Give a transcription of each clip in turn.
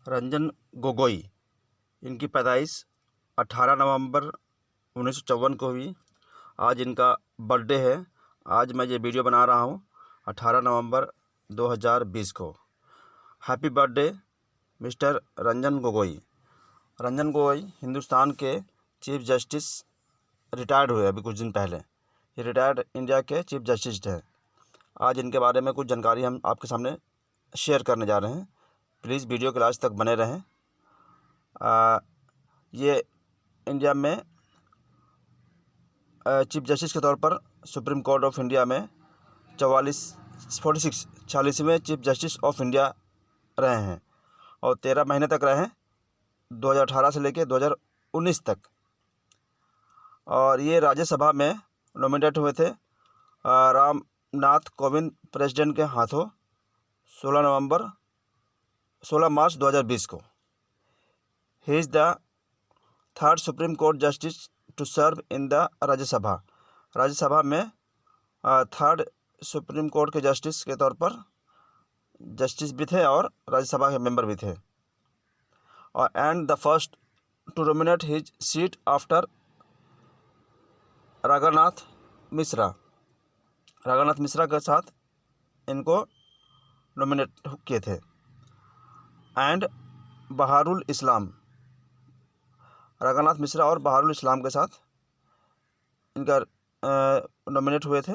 रंजन गोगोई, इनकी पैदाइश 18 नवंबर 1954 को हुई। आज इनका बर्थडे है। आज मैं ये वीडियो बना रहा हूँ 18 नवंबर 2020 को। Happy birthday mister Ranjan Gogoi. Ranjan Gogoi Hindustan के चीफ जस्टिस रिटायर्ड हुए अभी कुछ दिन पहले। ये रिटायर्ड इंडिया के चीफ जस्टिस हैं। आज इनके बारे में कुछ जानकारी हम आपके सामने शेयर करने जा रहे हैं। प्लीज़ वीडियो के लास्ट तक बने रहें। ये इंडिया में चीफ जस्टिस के तौर पर सुप्रीम कोर्ट ऑफ इंडिया में 46वें चीफ जस्टिस ऑफ इंडिया रहे हैं और 13 महीने तक रहे हैं, 2018 से लेकर 2019 तक। और ये राज्यसभा में नॉमिनेट हुए थे रामनाथ कोविंद प्रेसिडेंट के हाथों 16 मार्च 2020 को। He is the third supreme court justice to serve in the Rajya Sabha में थर्ड सुप्रीम कोर्ट के जस्टिस के तौर पर जस्टिस भी थे और राज्यसभा के मेंबर भी थे। और and the first to nominate his seat after Ranganath Mishra के साथ इनको नॉमिनेट किए थे। एंड बहारुल इस्लाम, रागानाथ मिश्रा और बहारुल इस्लाम के साथ इनका नॉमिनेट हुए थे।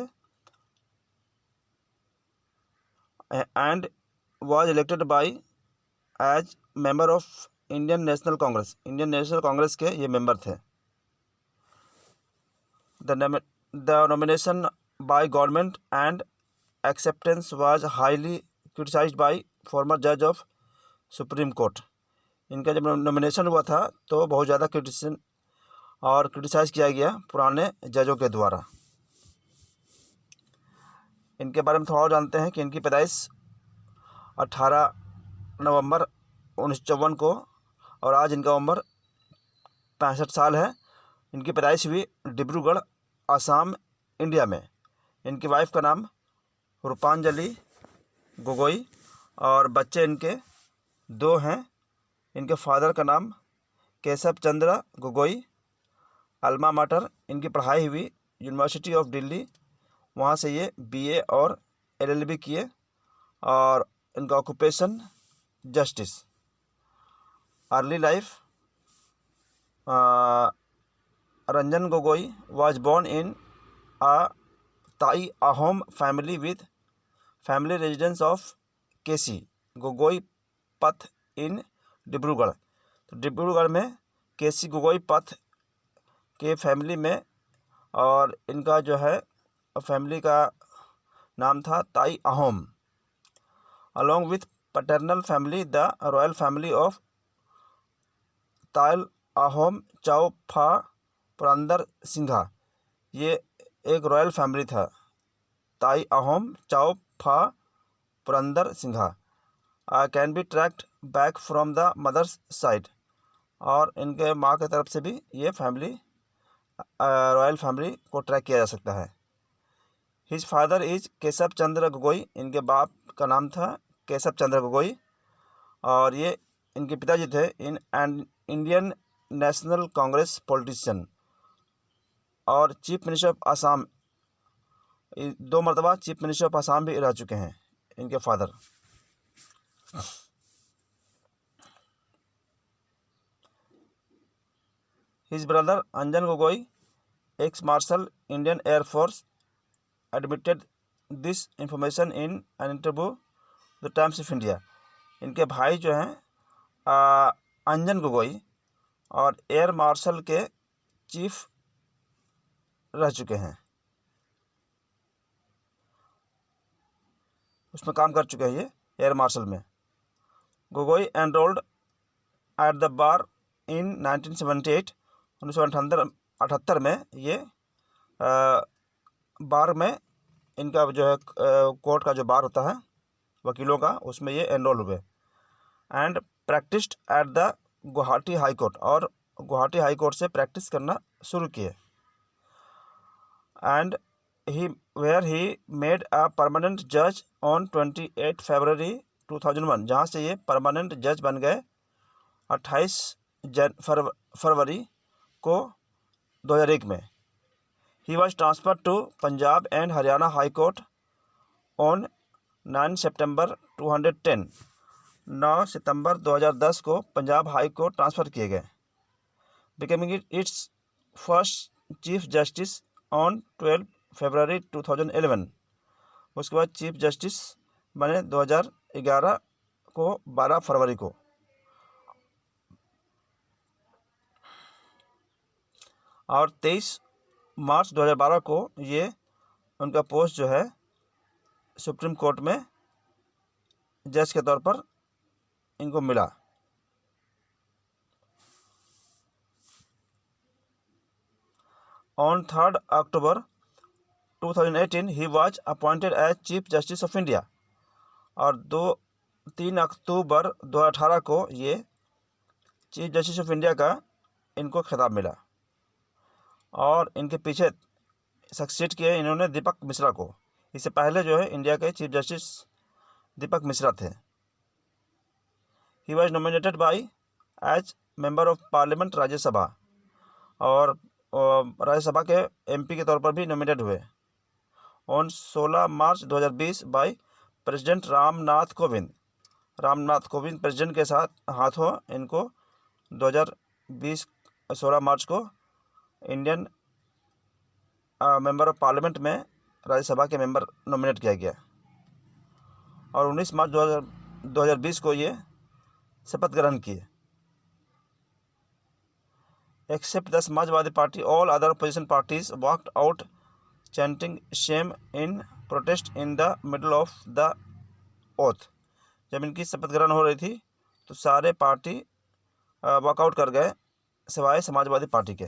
And was elected by as member of Indian National Congress के ये मेंबर थे। The nomination by government and acceptance was highly criticised by former जज ऑफ सुप्रीम कोर्ट। इनका जब नॉमिनेशन हुआ था तो बहुत ज़्यादा क्रिटिसाइज़ किया गया पुराने जजों के द्वारा। इनके बारे में थोड़ा और जानते हैं कि इनकी पैदाइश 18 नवंबर 1954 को और आज इनका उम्र 65 साल है। इनकी पैदाइश हुई डिब्रूगढ़, आसाम, इंडिया में। इनकी वाइफ का नाम रूपांजलि गोगोई और बच्चे इनके 2 हैं। इनके फादर का नाम केशव चंद्र गोगोई। अल्मा माटर इनकी पढ़ाई हुई यूनिवर्सिटी ऑफ दिल्ली, वहाँ से ये BA और LLB किए। और इनका occupation justice. Early life, Ranjan Gogoi was born in a Tai Ahom family with family residence of K C Gogoi Path in Dibrugarh. तो डिब्रूगढ़ में केसी गोगोई पथ के फैमिली में, और इनका जो है फैमिली का नाम था ताई Ahom. Along with paternal family the royal family of Tayal Ahom Chao Pha Purandar Singha. ये एक रॉयल फैमिली था, ताई Ahom Chao Pha Purandar Singha. Can be tracked back from the mother's side. और इनके माँ की तरफ से भी ये फैमिली रॉयल फैमिली को ट्रैक किया जा सकता है। His father is Keshab Chandra Gogoi. इनके बाप का नाम था केशव चंद्र गोगोई और ये इनके पिताजी थे इंडियन नेशनल कांग्रेस पॉलिटिशियन और चीफ मिनिस्टर ऑफ आसाम। 2 मरतबा चीफ मिनिस्टर ऑफ आसाम भी रह चुके हैं इनके father. His brother Anjan Gogoi, ex-marshal, Indian Air Force, admitted this information in an interview The Times of India. इनके भाई जो हैं अंजन गोगोई और एयर मार्शल के चीफ रह चुके हैं, उसमें काम कर चुके हैं ये एयर मार्शल में। Gogoi enrolled at the bar in 1978। 1978 में ये बार में इनका जो है कोर्ट का जो बार होता है वकीलों का, उसमें ये एनरोल हुए। And practised at the Guwahati high court, और गुवाहाटी हाई कोर्ट से प्रैक्टिस करना शुरू किए। And he made a permanent जज ऑन 28 फरवरी 2001। जहाँ से ये परमानेंट जज बन गए 28 फरवरी को 2001 में। He was transfer to Punjab and Haryana high court on 9 सितंबर 2010। 9 सितंबर 2010 को पंजाब हाई कोर्ट ट्रांसफ़र किए गए, becoming its first chief justice on 12 February 2011। उसके बाद चीफ जस्टिस बने 2011 को 12 फरवरी को। और 23 मार्च 2012 को ये उनका पोस्ट जो है सुप्रीम कोर्ट में जज के तौर पर इनको मिला। On 3 October 2018 he was appointed as chief justice of India. और 3 अक्टूबर 2018 को ये चीफ जस्टिस ऑफ इंडिया का इनको खिताब मिला। और इनके पीछे सक्सीड किए इन्होंने दीपक मिश्रा को। इससे पहले जो है इंडिया के चीफ जस्टिस दीपक मिश्रा थे। He was nominated by as member of parliament Rajya Sabha, और राज्यसभा के एमपी के तौर पर भी नॉमिनेट हुए। On 16 March 2020 by president Ramnath Kovind president के साथ हाथों इनको 2020 16 मार्च को इंडियन मेंबर ऑफ पार्लियामेंट में राज्यसभा के मेंबर नॉमिनेट किया गया। और 19 मार्च 2020 को ये शपथ ग्रहण किए। Except the Samajwadi Party, all other opposition parties walked out chanting shame in protest in the middle of the oath. जब इनकी शपथ ग्रहण हो रही थी तो सारे पार्टी वॉकआउट कर गए सिवाय समाजवादी पार्टी के।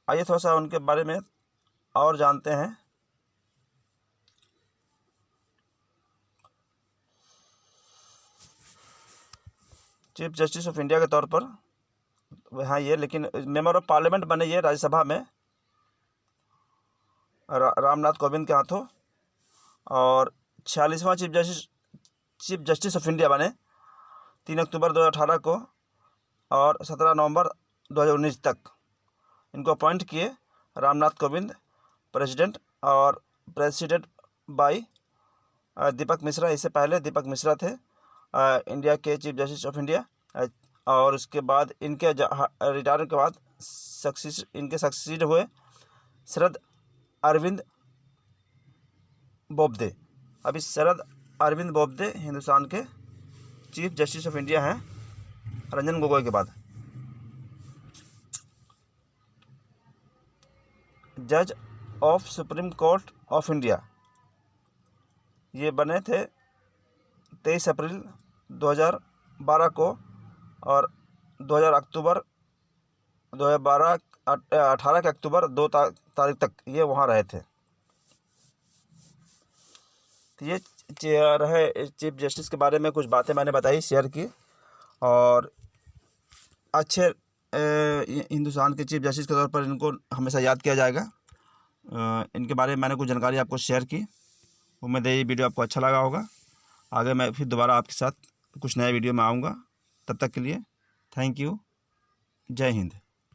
आइए थोड़ा सा उनके बारे में और जानते हैं। चीफ जस्टिस ऑफ इंडिया के तौर पर हाँ ये, लेकिन मेंबर ऑफ पार्लियामेंट बने ये राज्यसभा में रामनाथ कोविंद के हाथों। और 46वां चीफ जस्टिस ऑफ इंडिया बने 3 अक्टूबर 2018 को, और 17 नवंबर 2019 तक इनको अपॉइंट किए रामनाथ कोविंद प्रेसिडेंट, और प्रेसिडेंट बाई दीपक मिश्रा। इससे पहले दीपक मिश्रा थे इंडिया के चीफ जस्टिस ऑफ इंडिया। और उसके बाद इनके रिटायरमेंट के बाद इनके सक्सीड हुए शरद अरविंद बोबडे। अभी शरद अरविंद बोबडे हिंदुस्तान के चीफ जस्टिस ऑफ इंडिया हैं रंजन गोगोई के बाद। जज of supreme court of India ये बने थे 23 अप्रैल 2012 को, और 18 के अक्टूबर 2 तारीख तक ये वहाँ रहे थे। तो ये रहे चीफ जस्टिस के बारे में कुछ बातें मैंने बताई, शेयर की। और अच्छे हिंदुस्तान के चीफ जस्टिस के तौर पर इनको हमेशा याद किया जाएगा। इनके बारे में मैंने कुछ जानकारी आपको शेयर की। उम्मीद है ये वीडियो आपको अच्छा लगा होगा। आगे मैं फिर दोबारा आपके साथ कुछ नए वीडियो में आऊँगा। तब तक के लिए थैंक यू। जय हिंद।